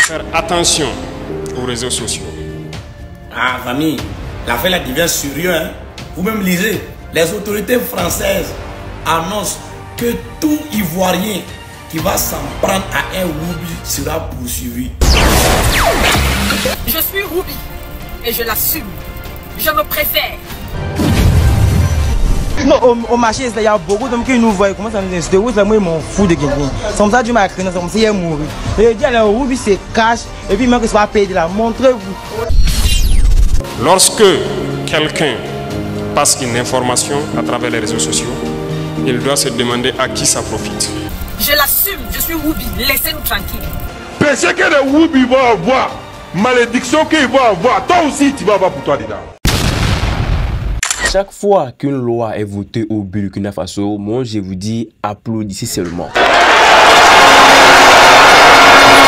Faire attention aux réseaux sociaux. Ah, famille, l'affaire là devient sérieuse. Hein? Vous-même lisez, les autorités françaises annoncent que tout Ivoirien qui va s'en prendre à un Woubi sera poursuivi. Je suis Woubi et je l'assume. Je me préfère. Non, au marché, il y a beaucoup d'hommes qui nous voient. Comment ça nous insulte? Moi, ils m'en fous de quelqu'un. Comme ça, du matin, c'est comme si il est mort. Et je dis, alors, Woubi, c'est cash. Et puis, même que ce soit payé de la montrez-vous. Lorsque quelqu'un passe une information à travers les réseaux sociaux, il doit se demander à qui ça profite. Je l'assume, je suis Woubi. Laissez-nous tranquilles. Pensez que les Woubi vont avoir, malédiction qu'ils vont avoir, toi aussi, tu vas avoir pour toi dedans. Chaque fois qu'une loi est votée au Burkina Faso, moi je vous dis applaudissez seulement.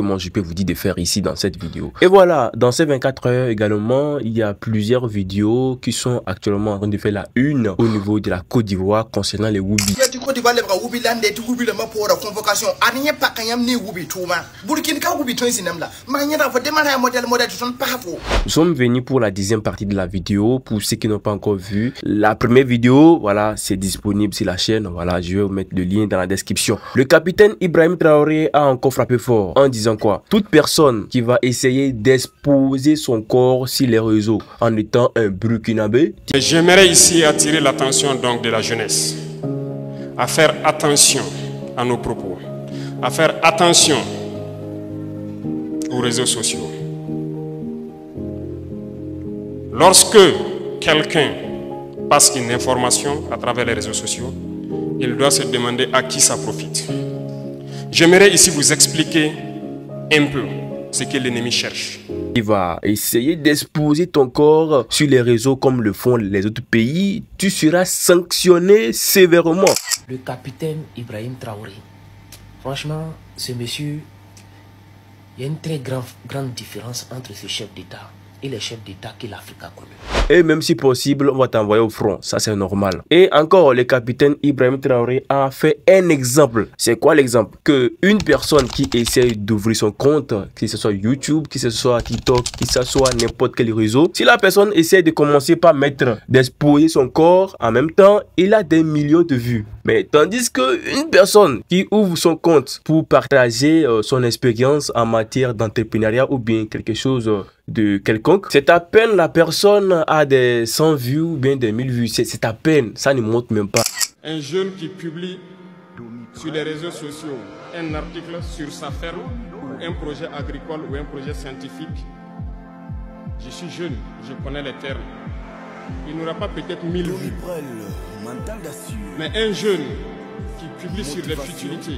Moi je peux vous dire de faire ici dans cette vidéo. Et voilà, dans ces 24 heures également, il y a plusieurs vidéos qui sont actuellement en train de faire la une au niveau de la Côte d'Ivoire concernant les Woubi. Nous sommes venus pour la 10e partie de la vidéo. Pour ceux qui n'ont pas encore vu la première vidéo, voilà, c'est disponible sur la chaîne. Voilà, je vais vous mettre le lien dans la description. Le capitaine Ibrahim Traoré a encore frappé fort en disant quoi? Toute personne qui va essayer d'exposer son corps sur les réseaux en étant un Burkinabé. J'aimerais ici attirer l'attention donc de la jeunesse à faire attention à nos propos, à faire attention aux réseaux sociaux. Lorsque quelqu'un passe une information à travers les réseaux sociaux, il doit se demander à qui ça profite. J'aimerais ici vous expliquer un peu ce que l'ennemi cherche. Il va essayer d'exposer ton corps sur les réseaux comme le font les autres pays. Tu seras sanctionné sévèrement. Le capitaine Ibrahim Traoré, franchement, ce monsieur, il y a une très grande différence entre ce chef d'État et les chefs d'État que l'Afrique a connus. Et même si possible, on va t'envoyer au front. Ça, c'est normal. Et encore, le capitaine Ibrahim Traoré a fait un exemple. C'est quoi l'exemple? Que une personne qui essaye d'ouvrir son compte, que ce soit YouTube, que ce soit TikTok, que ce soit n'importe quel réseau, si la personne essaie de commencer par d'exposer son corps, en même temps, il a des millions de vues. Mais tandis qu'une personne qui ouvre son compte pour partager son expérience en matière d'entrepreneuriat ou bien quelque chose de quelconque, c'est à peine la personne a des 100 vues ou bien des 1000 vues. C'est à peine, ça ne monte même pas. Un jeune qui publie sur les réseaux sociaux un article sur sa ferme ou un projet agricole ou un projet scientifique. Je suis jeune, je connais les termes. Il n'aura pas peut-être 1000 vues. Mais un jeune qui publie sur les futilités,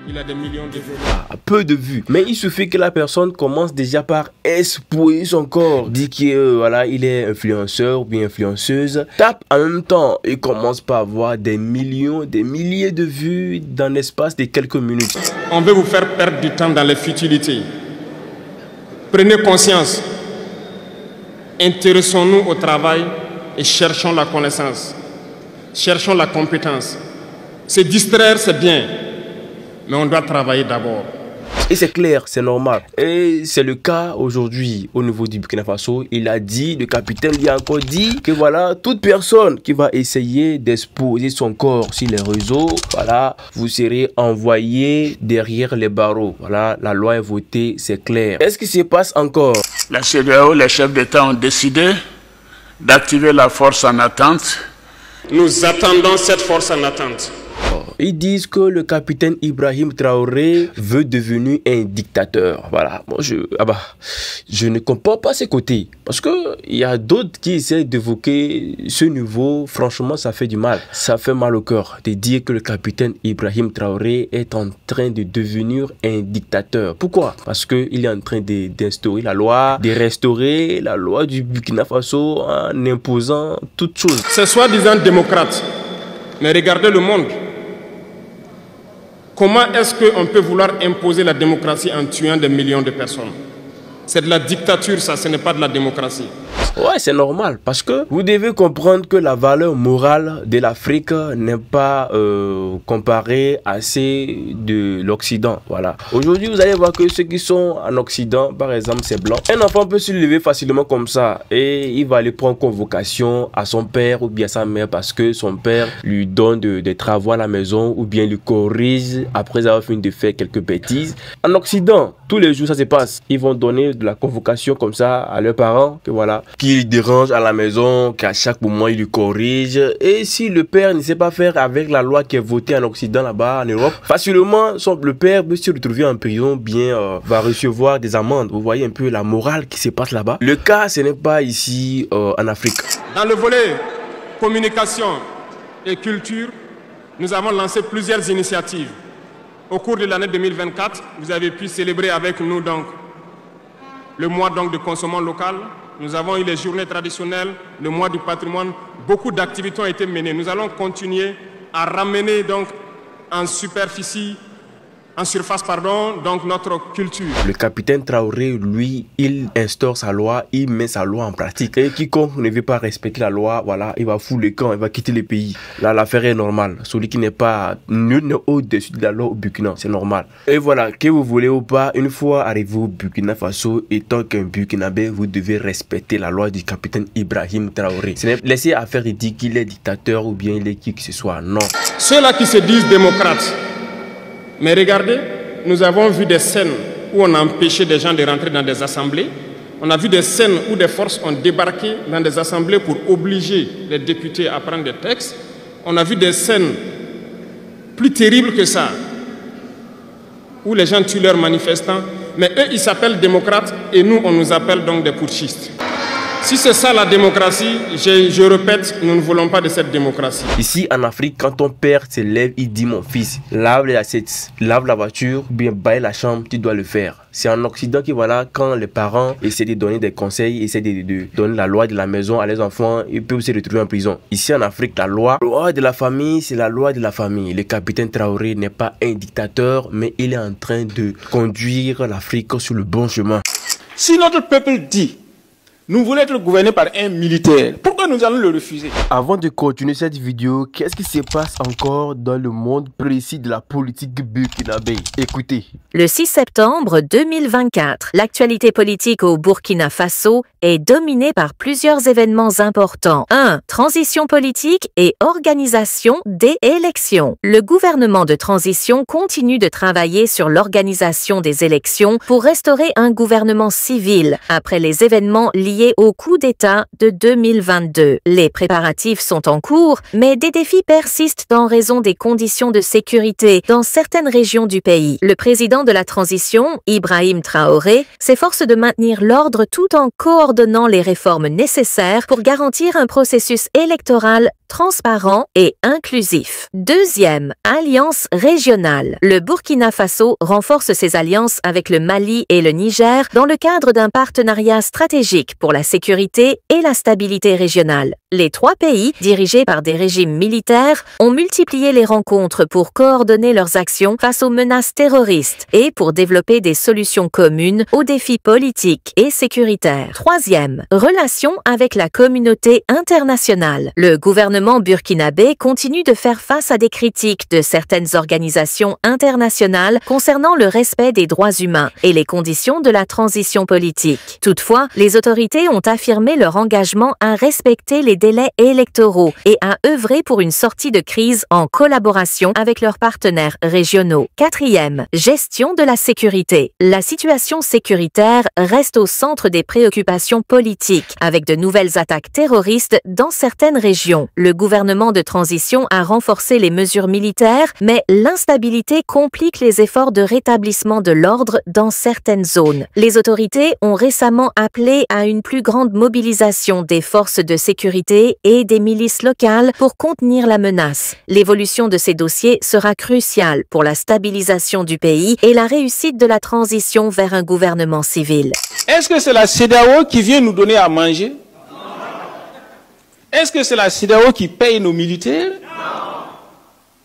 il a des millions de vues. Peu de vues. Mais il suffit que la personne commence déjà par exposer son corps. Dit que voilà, il est influenceur ou bien influenceuse. Tape en même temps. Il commence par avoir des millions, des milliers de vues dans l'espace de quelques minutes. On veut vous faire perdre du temps dans les futilités. Prenez conscience. Intéressons-nous au travail et cherchons la connaissance. Cherchons la compétence. Se distraire, c'est bien. Mais on doit travailler d'abord. Et c'est clair, c'est normal. Et c'est le cas aujourd'hui au niveau du Burkina Faso. Il a dit, le capitaine lui a encore dit que voilà, toute personne qui va essayer d'exposer son corps sur les réseaux, voilà, vous serez envoyé derrière les barreaux. Voilà, la loi est votée, c'est clair. Qu'est-ce qui se passe encore? La CEDEAO, les chefs d'État ont décidé d'activer la force en attente. Nous attendons cette force en attente. Ils disent que le capitaine Ibrahim Traoré veut devenir un dictateur. Voilà. Moi, je ne comprends pas ces côtés. Parce qu'il y a d'autres qui essaient d'évoquer ce niveau. Franchement, ça fait du mal. Ça fait mal au cœur de dire que le capitaine Ibrahim Traoré est en train de devenir un dictateur. Pourquoi? Parce qu'il est en train d'instaurer la loi, de restaurer la loi du Burkina Faso en imposant toutes choses. C'est soi-disant démocrate. Mais regardez le monde. Comment est-ce qu'on peut vouloir imposer la démocratie en tuant des millions de personnes? C'est de la dictature, ça, ce n'est pas de la démocratie. Ouais, c'est normal parce que vous devez comprendre que la valeur morale de l'Afrique n'est pas comparée à celle de l'Occident. Voilà. Aujourd'hui, vous allez voir que ceux qui sont en Occident, par exemple, c'est blanc. Un enfant peut se lever facilement comme ça et il va aller prendre convocation à son père ou bien à sa mère parce que son père lui donne des travaux à la maison ou bien lui corrige après avoir fini de faire quelques bêtises. En Occident, tous les jours ça se passe. Ils vont donner de la convocation comme ça à leurs parents, que voilà, qu'ils dérangent à la maison, qu'à chaque moment ils lui corrigent. Et si le père ne sait pas faire avec la loi qui est votée en Occident là-bas, en Europe, facilement le père peut se retrouver en prison, bien va recevoir des amendes. Vous voyez un peu la morale qui se passe là-bas. Le cas, ce n'est pas ici en Afrique. Dans le volet communication et culture, nous avons lancé plusieurs initiatives. Au cours de l'année 2024, vous avez pu célébrer avec nous donc le mois donc de consommation local. Nous avons eu les journées traditionnelles, le mois du patrimoine. Beaucoup d'activités ont été menées. Nous allons continuer à ramener donc en surface, donc notre culture. Le capitaine Traoré, lui, il instaure sa loi, il met sa loi en pratique. Et quiconque ne veut pas respecter la loi, voilà, il va foutre le camp, il va quitter le pays. Là, l'affaire est normale. Celui qui n'est pas nul n'est au-dessus de la loi au Burkina, c'est normal. Et voilà, que vous voulez ou pas, une fois arrivé au Burkina Faso, étant qu'un Burkinabé, vous devez respecter la loi du capitaine Ibrahim Traoré. Ce n'est laisser à faire dire qu'il est dictateur ou bien il est qui que ce soit, non. Ceux-là qui se disent démocrates, mais regardez, nous avons vu des scènes où on a empêché des gens de rentrer dans des assemblées. On a vu des scènes où des forces ont débarqué dans des assemblées pour obliger les députés à prendre des textes. On a vu des scènes plus terribles que ça, où les gens tuent leurs manifestants. Mais eux, ils s'appellent démocrates et nous, on nous appelle donc des putschistes. Si c'est ça la démocratie, je répète, nous ne voulons pas de cette démocratie. Ici en Afrique, quand ton père se lève, il dit mon fils, lave les assiettes, lave la voiture, bien baille la chambre, tu dois le faire. C'est en Occident que voilà, quand les parents essaient de donner des conseils, essaient de donner la loi de la maison à les enfants, ils peuvent se retrouver en prison. Ici en Afrique, la loi de la famille, c'est la loi de la famille. Le capitaine Traoré n'est pas un dictateur, mais il est en train de conduire l'Afrique sur le bon chemin. Si notre peuple dit nous voulons être gouvernés par un militaire, pourquoi nous allons le refuser? Avant de continuer cette vidéo, qu'est-ce qui se passe encore dans le monde précis de la politique burkinabé? Écoutez. Le 6 septembre 2024, l'actualité politique au Burkina Faso est dominée par plusieurs événements importants. 1. Transition politique et organisation des élections. Le gouvernement de transition continue de travailler sur l'organisation des élections pour restaurer un gouvernement civil après les événements liés au coup d'État de 2022. Les préparatifs sont en cours, mais des défis persistent en raison des conditions de sécurité dans certaines régions du pays. Le président de la transition, Ibrahim Traoré, s'efforce de maintenir l'ordre tout en coordonnant les réformes nécessaires pour garantir un processus électoral transparent et inclusif. Deuxième, alliance régionale. Le Burkina Faso renforce ses alliances avec le Mali et le Niger dans le cadre d'un partenariat stratégique pour la sécurité et la stabilité régionale. Les trois pays, dirigés par des régimes militaires, ont multiplié les rencontres pour coordonner leurs actions face aux menaces terroristes et pour développer des solutions communes aux défis politiques et sécuritaires. Troisième, relations avec la communauté internationale. Le gouvernement burkinabé continue de faire face à des critiques de certaines organisations internationales concernant le respect des droits humains et les conditions de la transition politique. Toutefois, les autorités ont affirmé leur engagement à respecter les délais électoraux et à œuvrer pour une sortie de crise en collaboration avec leurs partenaires régionaux. Quatrième, gestion de la sécurité. La situation sécuritaire reste au centre des préoccupations politiques, avec de nouvelles attaques terroristes dans certaines régions. Le gouvernement de transition a renforcé les mesures militaires, mais l'instabilité complique les efforts de rétablissement de l'ordre dans certaines zones. Les autorités ont récemment appelé à une plus grande mobilisation des forces de sécurité et des milices locales pour contenir la menace. L'évolution de ces dossiers sera cruciale pour la stabilisation du pays et la réussite de la transition vers un gouvernement civil. Est-ce que c'est la CEDEAO qui vient nous donner à manger? Est-ce que c'est la CEDEAO qui paye nos militaires?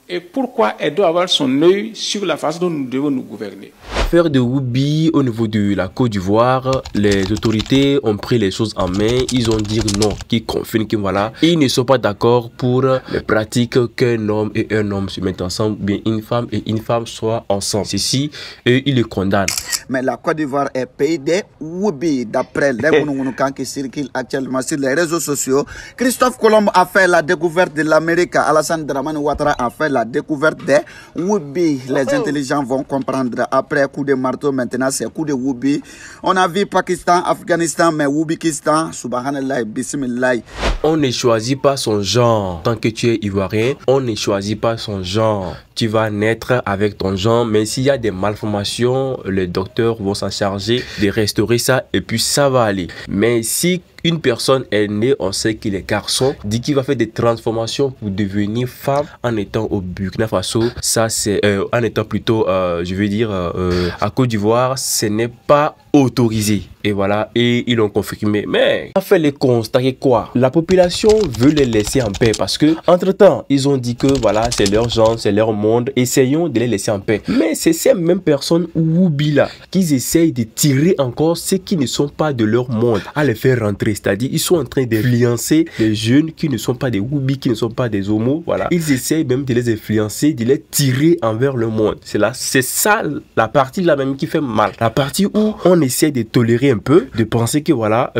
Et pourquoi elle doit avoir son œil sur la façon dont nous devons nous gouverner? l'affaire de Woubi au niveau de la Côte d'Ivoire, les autorités ont pris les choses en main. Ils ont dit non, qui confirment que voilà, ils ne sont pas d'accord pour les pratiques qu'un homme et un homme se mettent ensemble, bien une femme et une femme soient ensemble. Ceci, et ils le condamnent. Mais la Côte d'Ivoire est pays des Woubi, d'après les mounoumounoukan qui circulent actuellement sur les réseaux sociaux. Christophe Colomb a fait la découverte de l'Amérique. Alassane Dramane Ouattara a fait la découverte des Woubi. Les intelligents vont comprendre. Après coup de marteau, maintenant c'est coup de Woubi. On a vu Pakistan, Afghanistan, mais Woubikistan, subhanallah, bismillah. On ne choisit pas son genre. Tant que tu es ivoirien, on ne choisit pas son genre. Tu vas naître avec ton genre, mais s'il y a des malformations, les docteurs vont s'en charger de restaurer ça et puis ça va aller. Mais si une personne est née, on sait qu'il est garçon, dit qu'il va faire des transformations pour devenir femme en étant au Burkina Faso, ça c'est en étant plutôt, je veux dire, à Côte d'Ivoire, ce n'est pas autorisé. Et voilà, et ils l'ont confirmé. Mais on a fait les constats que quoi? La population veut les laisser en paix parce que entre temps, ils ont dit que voilà, c'est leur genre, c'est leur monde. Essayons de les laisser en paix. Mais c'est ces mêmes personnes Woubi là qu'ils essayent de tirer encore ceux qui ne sont pas de leur monde à les faire rentrer. C'est-à-dire, ils sont en train d'influencer les jeunes qui ne sont pas des Woubi, qui ne sont pas des homos. Voilà, ils essayent même de les influencer, de les tirer envers le monde. C'est ça la partie là même qui fait mal. La partie où on essaie de tolérer un peu, de penser que voilà,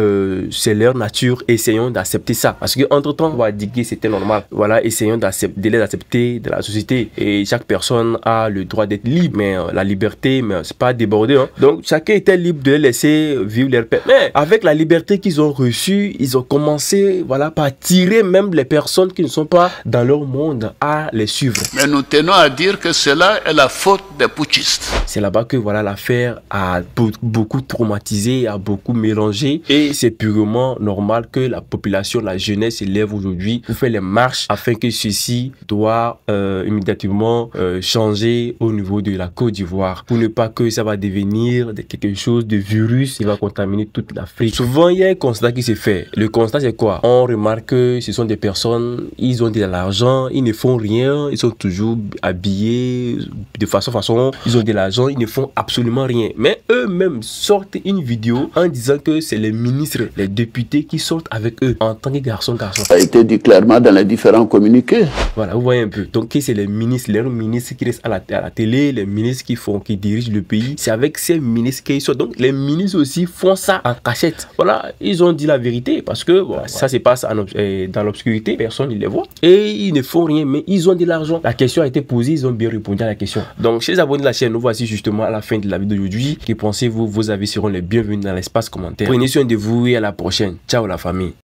c'est leur nature, essayons d'accepter ça. Parce que entre temps, on va dire que c'était normal. Voilà, essayons de les accepter de la société. Et chaque personne a le droit d'être libre, mais la liberté, mais c'est pas débordé. Hein. Donc chacun était libre de les laisser vivre leur paix. Mais avec la liberté qu'ils ont reçue, ils ont commencé, voilà, par tirer même les personnes qui ne sont pas dans leur monde à les suivre. Mais nous tenons à dire que cela est la faute des putschistes. C'est là-bas que voilà, l'affaire a beaucoup traumatisé, a beaucoup mélangé, et c'est purement normal que la population, la jeunesse s'élève aujourd'hui pour faire les marches afin que ceci doit immédiatement changer au niveau de la Côte d'Ivoire, pour ne pas que ça va devenir quelque chose de virus qui va contaminer toute l'Afrique. Souvent il y a un constat qui se fait. Le constat c'est quoi? On remarque que ce sont des personnes, ils ont de l'argent, ils ne font rien, ils sont toujours habillés de façon, ils ont de l'argent, ils ne font absolument rien, mais eux-mêmes sortent une vidéo en disant que c'est les ministres, les députés qui sortent avec eux en tant que garçon. Ça a été dit clairement dans les différents communiqués. Voilà, vous voyez un peu. Donc c'est les ministres, leurs ministres qui restent à la télé, les ministres qui dirigent le pays, c'est avec ces ministres qu'ils sortent. Donc les ministres aussi font ça en cachette. Voilà, ils ont dit la vérité parce que bon, ça se passe dans l'obscurité, personne ne les voit et ils ne font rien, mais ils ont de l'argent. La question a été posée, ils ont bien répondu à la question. Donc chez les abonnés de la chaîne, nous voici justement à la fin de la vidéo d'aujourd'hui. Que pensez-vous? Vos avis seront les bienvenus dans l'espace commentaire. Prenez soin de vous et à la prochaine. Ciao la famille.